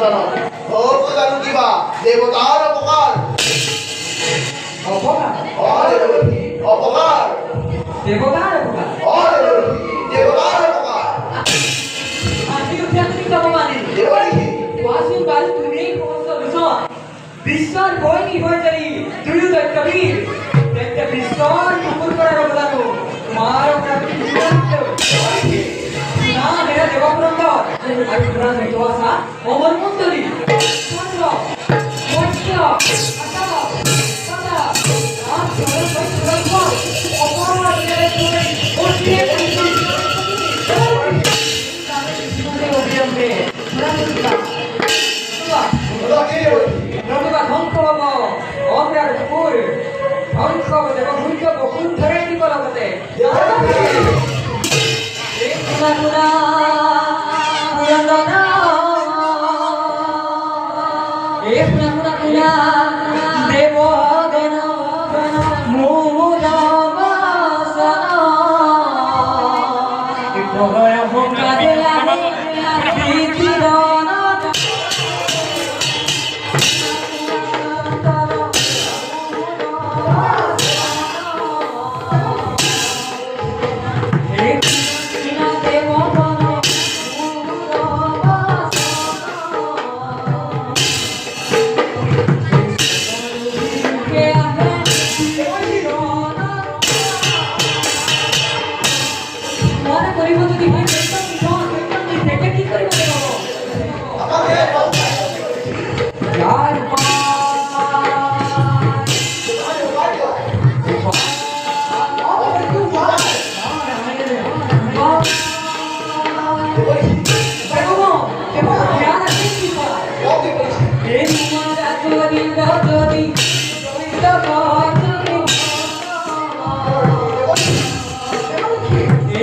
জানো ওকে জানো কিবা দেবতার অপকার অপকার দেবরথী অপকার দেবতার অপকার দেবতার অপকার আজি উদ্যাত্মিক অপমানে দেবরথী वासु बालू तुम्ही कोणतं विसर विसर होय नि होय तरी तुझू तर कबीर त्यांच्या विसर टुकुर करा रोगलानो मारो प्रति ना मेरा देवापर्यंत आणि पुरा भेटो असा अमर मंतरी चंद्र मोक्ष आता सदा आज सरळ बैठक अपराध केले तुझे ओळखी নতুবা ধ্বংস হব অমরার পুর ধ্বংস হবে দেখো ভুলকে বকুল ধরে দিব লগতে পুরা পুরা পুরন্দনা এ পুরা পুরা পুরা দেব গণ গণ মূল বাসন ভয় ভঙ্গারে Hey,